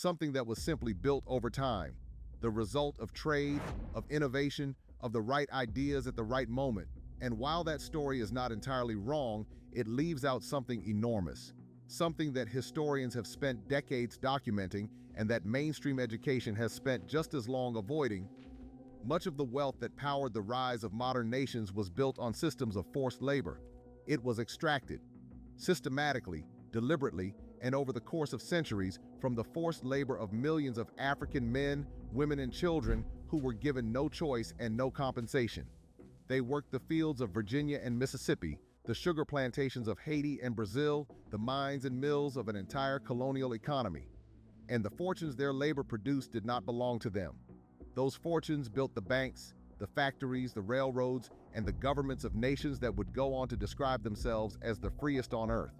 something that was simply built over time, the result of trade, of innovation, of the right ideas at the right moment. And while that story is not entirely wrong, it leaves out something enormous, something that historians have spent decades documenting and that mainstream education has spent just as long avoiding. Much of the wealth that powered the rise of modern nations was built on systems of forced labor. It was extracted, systematically, deliberately, and over the course of centuries from the forced labor of millions of African men, women, and children who were given no choice and no compensation. They worked the fields of Virginia and Mississippi, the sugar plantations of Haiti and Brazil, the mines and mills of an entire colonial economy. And the fortunes their labor produced did not belong to them. Those fortunes built the banks, the factories, the railroads, and the governments of nations that would go on to describe themselves as the freest on earth.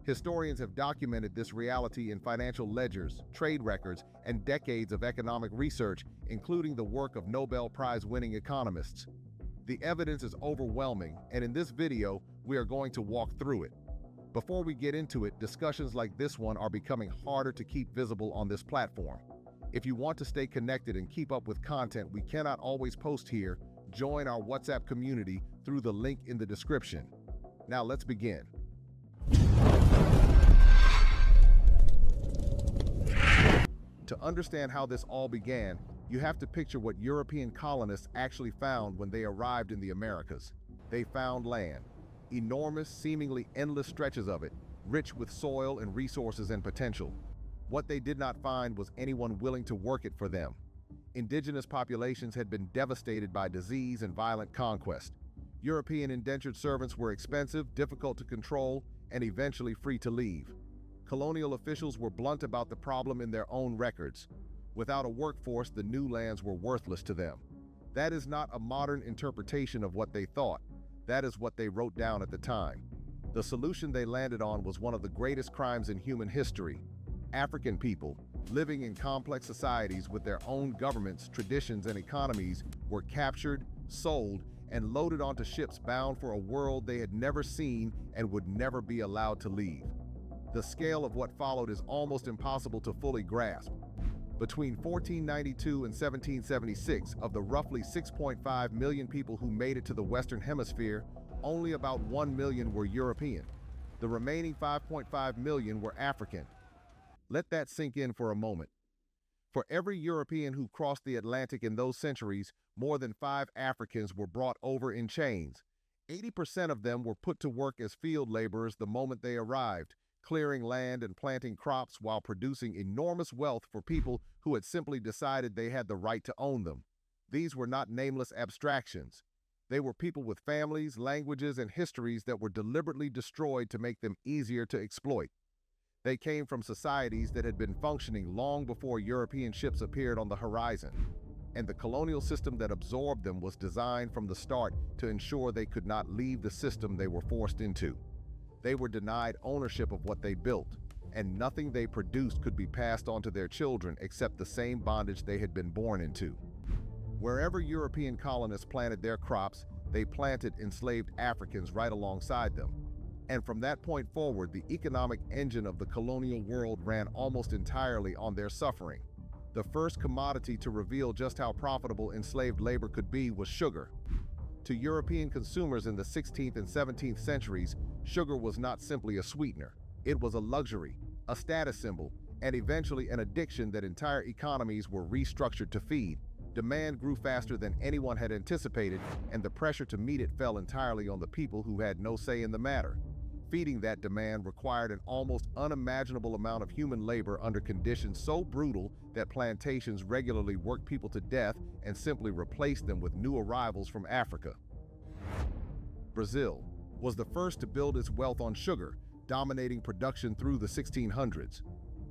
Historians have documented this reality in financial ledgers, trade records, and decades of economic research, including the work of Nobel Prize-winning economists. The evidence is overwhelming, and in this video, we are going to walk through it. Before we get into it, discussions like this one are becoming harder to keep visible on this platform. If you want to stay connected and keep up with content we cannot always post here, join our WhatsApp community through the link in the description. Now let's begin. To understand how this all began, you have to picture what European colonists actually found when they arrived in the Americas. They found land, enormous, seemingly endless stretches of it, rich with soil and resources and potential. What they did not find was anyone willing to work it for them. Indigenous populations had been devastated by disease and violent conquest. European indentured servants were expensive, difficult to control, and eventually free to leave. Colonial officials were blunt about the problem in their own records. Without a workforce, the new lands were worthless to them. That is not a modern interpretation of what they thought. That is what they wrote down at the time. The solution they landed on was one of the greatest crimes in human history. African people, living in complex societies with their own governments, traditions, and economies, were captured, sold, and loaded onto ships bound for a world they had never seen and would never be allowed to leave. The scale of what followed is almost impossible to fully grasp. Between 1492 and 1776, of the roughly 6.5 million people who made it to the Western Hemisphere, only about 1 million were European. The remaining 5.5 million were African. Let that sink in for a moment. For every European who crossed the Atlantic in those centuries, more than 5 Africans were brought over in chains. 80% of them were put to work as field laborers the moment they arrived, clearing land and planting crops while producing enormous wealth for people who had simply decided they had the right to own them. These were not nameless abstractions. They were people with families, languages, and histories that were deliberately destroyed to make them easier to exploit. They came from societies that had been functioning long before European ships appeared on the horizon, and the colonial system that absorbed them was designed from the start to ensure they could not leave the system they were forced into. They were denied ownership of what they built, and nothing they produced could be passed on to their children except the same bondage they had been born into. Wherever European colonists planted their crops, they planted enslaved Africans right alongside them. And from that point forward, the economic engine of the colonial world ran almost entirely on their suffering. The first commodity to reveal just how profitable enslaved labor could be was sugar. To European consumers in the 16th and 17th centuries, sugar was not simply a sweetener. It was a luxury, a status symbol, and eventually an addiction that entire economies were restructured to feed. Demand grew faster than anyone had anticipated, and the pressure to meet it fell entirely on the people who had no say in the matter. Feeding that demand required an almost unimaginable amount of human labor under conditions so brutal that plantations regularly worked people to death and simply replaced them with new arrivals from Africa. Brazil was the first to build its wealth on sugar, dominating production through the 1600s.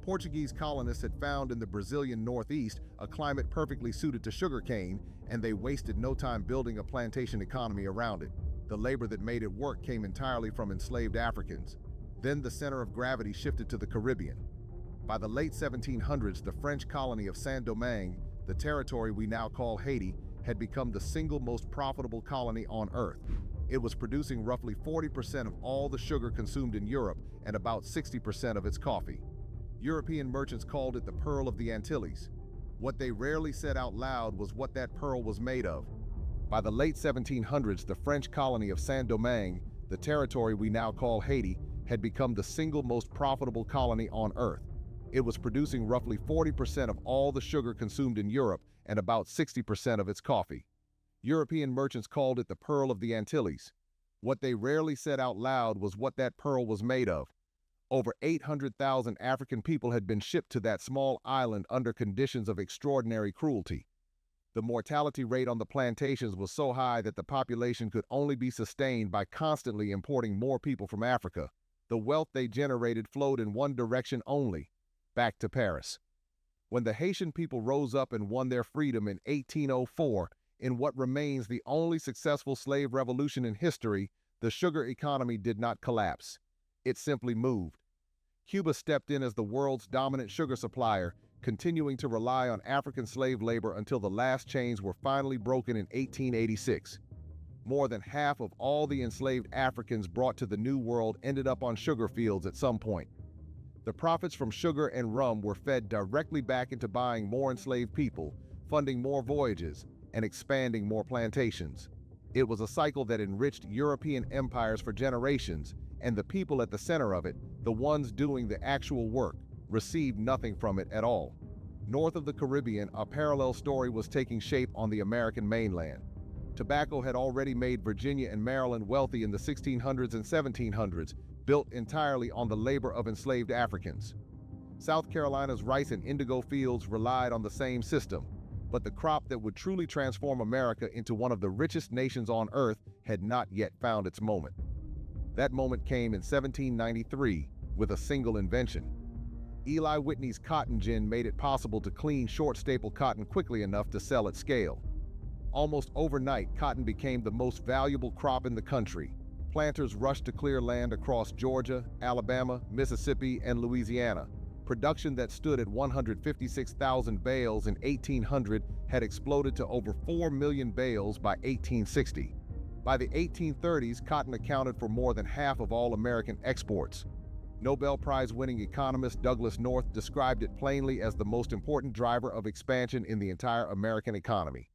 Portuguese colonists had found in the Brazilian Northeast a climate perfectly suited to sugarcane, and they wasted no time building a plantation economy around it. The labor that made it work came entirely from enslaved Africans. Then the center of gravity shifted to the Caribbean. By the late 1700s, the French colony of Saint-Domingue, the territory we now call Haiti, had become the single most profitable colony on Earth. It was producing roughly 40% of all the sugar consumed in Europe and about 60% of its coffee. European merchants called it the pearl of the Antilles. What they rarely said out loud was what that pearl was made of. By the late 1700s, the French colony of Saint-Domingue, the territory we now call Haiti, had become the single most profitable colony on Earth. It was producing roughly 40% of all the sugar consumed in Europe and about 60% of its coffee. European merchants called it the pearl of the Antilles. What they rarely said out loud was what that pearl was made of. Over 800,000 African people had been shipped to that small island under conditions of extraordinary cruelty. The mortality rate on the plantations was so high that the population could only be sustained by constantly importing more people from Africa. The wealth they generated flowed in one direction only, back to Paris. When the Haitian people rose up and won their freedom in 1804, in what remains the only successful slave revolution in history, the sugar economy did not collapse. It simply moved. Cuba stepped in as the world's dominant sugar supplier, continuing to rely on African slave labor until the last chains were finally broken in 1886. More than half of all the enslaved Africans brought to the New World ended up on sugar fields at some point. The profits from sugar and rum were fed directly back into buying more enslaved people, funding more voyages, and expanding more plantations. It was a cycle that enriched European empires for generations, and the people at the center of it, the ones doing the actual work, received nothing from it at all. North of the Caribbean, a parallel story was taking shape on the American mainland. Tobacco had already made Virginia and Maryland wealthy in the 1600s and 1700s, built entirely on the labor of enslaved Africans. South Carolina's rice and indigo fields relied on the same system, but the crop that would truly transform America into one of the richest nations on earth had not yet found its moment. That moment came in 1793 with a single invention. Eli Whitney's cotton gin made it possible to clean short staple cotton quickly enough to sell at scale. Almost overnight, cotton became the most valuable crop in the country. Planters rushed to clear land across Georgia, Alabama, Mississippi, and Louisiana. Production that stood at 156,000 bales in 1800 had exploded to over 4 million bales by 1860. By the 1830s, cotton accounted for more than half of all American exports. Nobel Prize-winning economist Douglas North described it plainly as the most important driver of expansion in the entire American economy.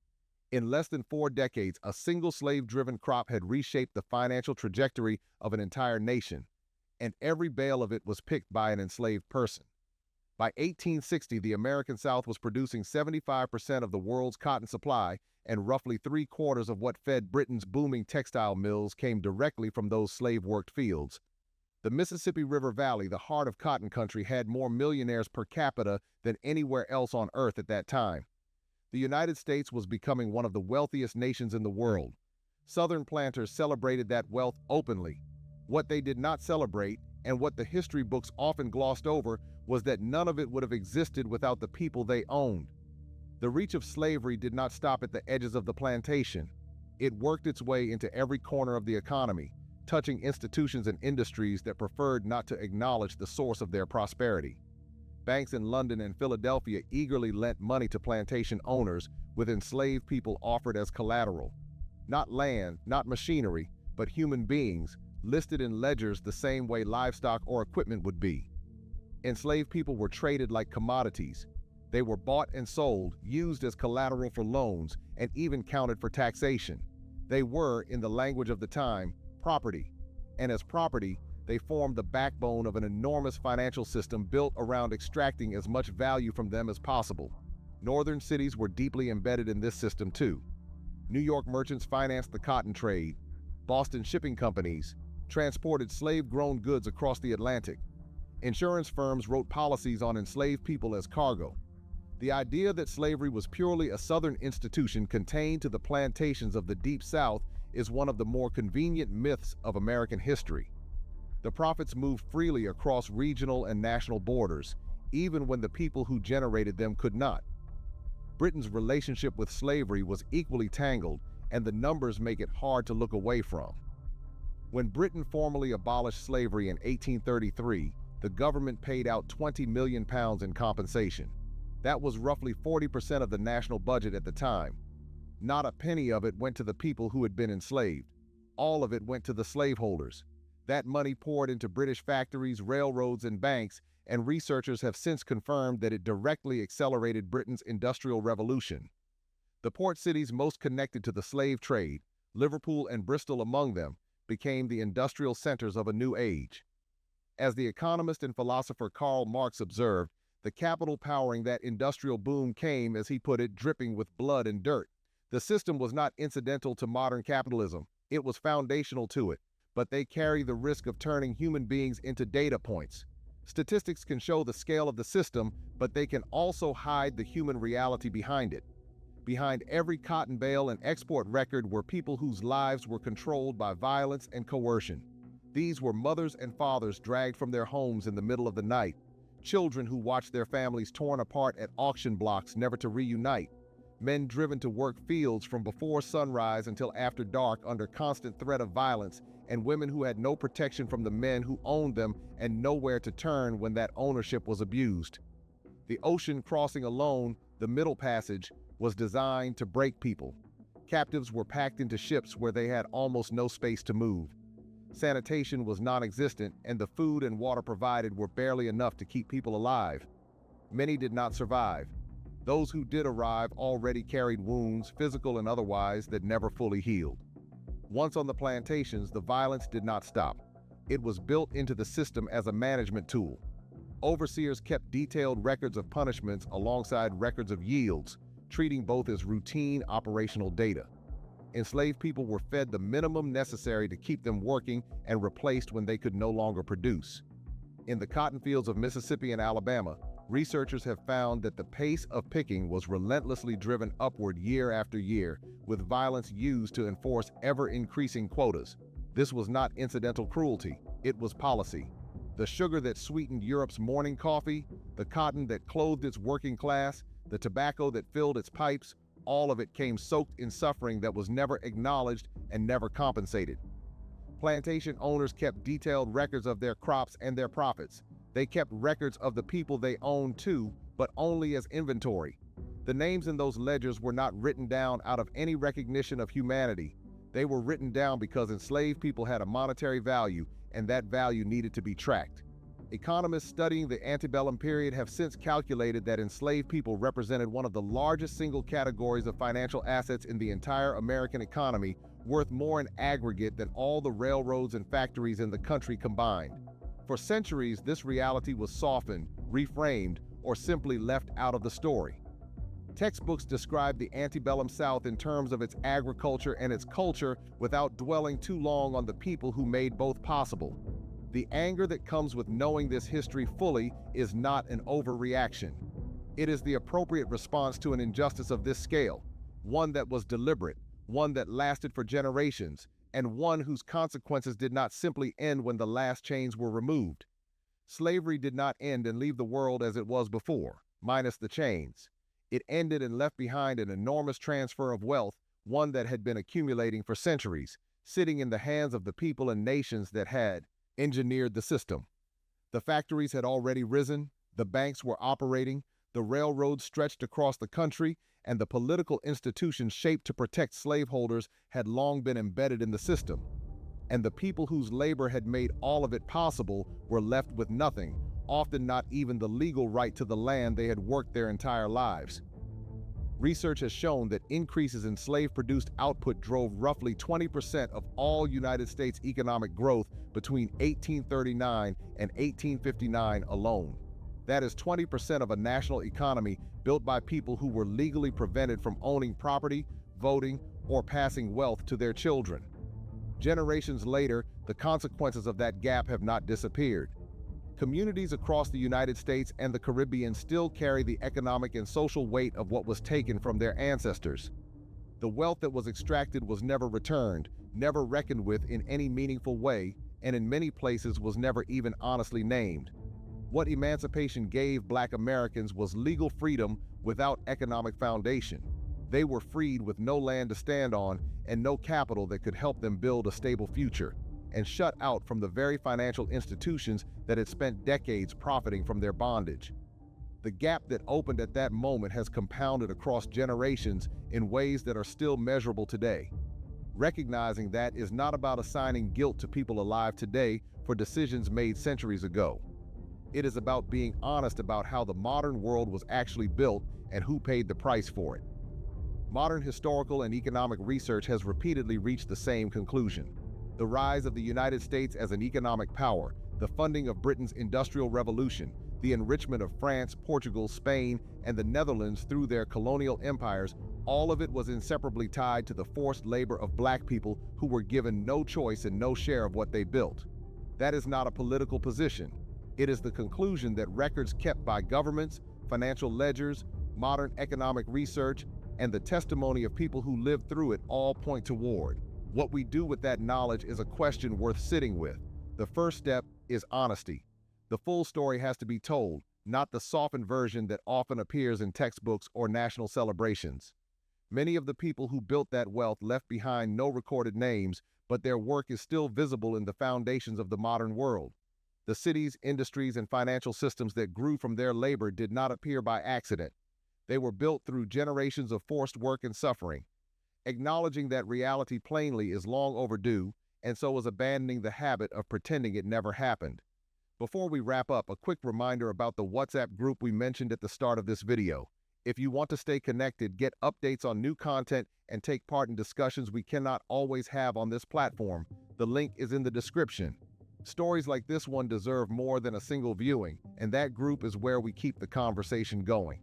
In less than 4 decades, a single slave-driven crop had reshaped the financial trajectory of an entire nation, and every bale of it was picked by an enslaved person. By 1860, the American South was producing 75% of the world's cotton supply, and roughly 3/4 of what fed Britain's booming textile mills came directly from those slave-worked fields. The Mississippi River Valley, the heart of cotton country, had more millionaires per capita than anywhere else on Earth at that time. The United States was becoming one of the wealthiest nations in the world. Southern planters celebrated that wealth openly. What they did not celebrate, and what the history books often glossed over, was that none of it would have existed without the people they owned. The reach of slavery did not stop at the edges of the plantation. It worked its way into every corner of the economy, touching institutions and industries that preferred not to acknowledge the source of their prosperity. Banks in London and Philadelphia eagerly lent money to plantation owners, with enslaved people offered as collateral. Not land, not machinery, but human beings, listed in ledgers the same way livestock or equipment would be. Enslaved people were traded like commodities. They were bought and sold, used as collateral for loans, and even counted for taxation. They were, in the language of the time, property. And as property, they formed the backbone of an enormous financial system built around extracting as much value from them as possible. Northern cities were deeply embedded in this system too. New York merchants financed the cotton trade. Boston shipping companies transported slave-grown goods across the Atlantic. Insurance firms wrote policies on enslaved people as cargo. The idea that slavery was purely a Southern institution contained to the plantations of the Deep South is one of the more convenient myths of American history. The profits moved freely across regional and national borders, even when the people who generated them could not. Britain's relationship with slavery was equally tangled, and the numbers make it hard to look away from. When Britain formally abolished slavery in 1833, the government paid out £20 million in compensation. That was roughly 40% of the national budget at the time. Not a penny of it went to the people who had been enslaved. All of it went to the slaveholders. That money poured into British factories, railroads, and banks, and researchers have since confirmed that it directly accelerated Britain's industrial revolution. The port cities most connected to the slave trade, Liverpool and Bristol among them, became the industrial centers of a new age. As the economist and philosopher Karl Marx observed, the capital powering that industrial boom came, as he put it, dripping with blood and dirt. The system was not incidental to modern capitalism, it was foundational to it, but they carry the risk of turning human beings into data points. Statistics can show the scale of the system, but they can also hide the human reality behind it. Behind every cotton bale and export record were people whose lives were controlled by violence and coercion. These were mothers and fathers dragged from their homes in the middle of the night, children who watched their families torn apart at auction blocks never to reunite, men driven to work fields from before sunrise until after dark under constant threat of violence, and women who had no protection from the men who owned them and nowhere to turn when that ownership was abused. The ocean crossing alone, the Middle Passage, was designed to break people. Captives were packed into ships where they had almost no space to move. Sanitation was non-existent, and the food and water provided were barely enough to keep people alive. Many did not survive. Those who did arrive already carried wounds, physical and otherwise, that never fully healed. Once on the plantations, the violence did not stop. It was built into the system as a management tool. Overseers kept detailed records of punishments alongside records of yields, treating both as routine operational data. Enslaved people were fed the minimum necessary to keep them working and replaced when they could no longer produce. In the cotton fields of Mississippi and Alabama, researchers have found that the pace of picking was relentlessly driven upward year after year, with violence used to enforce ever-increasing quotas. This was not incidental cruelty, it was policy. The sugar that sweetened Europe's morning coffee, the cotton that clothed its working class, the tobacco that filled its pipes, all of it came soaked in suffering that was never acknowledged and never compensated. Plantation owners kept detailed records of their crops and their profits. They kept records of the people they owned too, but only as inventory. The names in those ledgers were not written down out of any recognition of humanity. They were written down because enslaved people had a monetary value, and that value needed to be tracked. Economists studying the antebellum period have since calculated that enslaved people represented one of the largest single categories of financial assets in the entire American economy, worth more in aggregate than all the railroads and factories in the country combined. For centuries, this reality was softened, reframed, or simply left out of the story. Textbooks describe the antebellum South in terms of its agriculture and its culture without dwelling too long on the people who made both possible. The anger that comes with knowing this history fully is not an overreaction. It is the appropriate response to an injustice of this scale, one that was deliberate, one that lasted for generations, and one whose consequences did not simply end when the last chains were removed. Slavery did not end and leave the world as it was before, minus the chains. It ended and left behind an enormous transfer of wealth, one that had been accumulating for centuries, sitting in the hands of the people and nations that had engineered the system. The factories had already risen, the banks were operating, the railroads stretched across the country, and the political institutions shaped to protect slaveholders had long been embedded in the system. And the people whose labor had made all of it possible were left with nothing, often not even the legal right to the land they had worked their entire lives. Research has shown that increases in slave-produced output drove roughly 20% of all United States economic growth between 1839 and 1859 alone. That is 20% of a national economy built by people who were legally prevented from owning property, voting, or passing wealth to their children. Generations later, the consequences of that gap have not disappeared. Communities across the United States and the Caribbean still carry the economic and social weight of what was taken from their ancestors. The wealth that was extracted was never returned, never reckoned with in any meaningful way, and in many places was never even honestly named. What emancipation gave Black Americans was legal freedom without economic foundation. They were freed with no land to stand on and no capital that could help them build a stable future, and shut out from the very financial institutions that had spent decades profiting from their bondage. The gap that opened at that moment has compounded across generations in ways that are still measurable today. Recognizing that is not about assigning guilt to people alive today for decisions made centuries ago. It is about being honest about how the modern world was actually built and who paid the price for it. Modern historical and economic research has repeatedly reached the same conclusion. The rise of the United States as an economic power, the funding of Britain's Industrial Revolution, the enrichment of France, Portugal, Spain, and the Netherlands through their colonial empires, all of it was inseparably tied to the forced labor of black people who were given no choice and no share of what they built. That is not a political position. It is the conclusion that records kept by governments, financial ledgers, modern economic research, and the testimony of people who lived through it all point toward. What we do with that knowledge is a question worth sitting with. The first step is honesty. The full story has to be told, not the softened version that often appears in textbooks or national celebrations. Many of the people who built that wealth left behind no recorded names, but their work is still visible in the foundations of the modern world. The cities, industries, and financial systems that grew from their labor did not appear by accident. They were built through generations of forced work and suffering. Acknowledging that reality plainly is long overdue, and so is abandoning the habit of pretending it never happened. Before we wrap up, a quick reminder about the WhatsApp group we mentioned at the start of this video. If you want to stay connected, get updates on new content, and take part in discussions we cannot always have on this platform, the link is in the description. Stories like this one deserve more than a single viewing, and that group is where we keep the conversation going.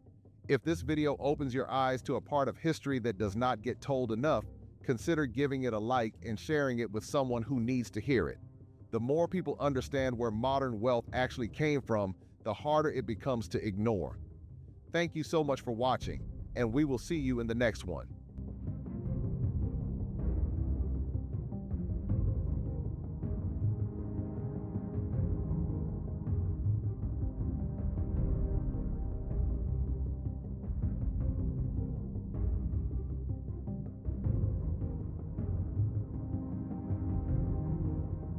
If this video opens your eyes to a part of history that does not get told enough, consider giving it a like and sharing it with someone who needs to hear it. The more people understand where modern wealth actually came from, the harder it becomes to ignore. Thank you so much for watching, and we will see you in the next one.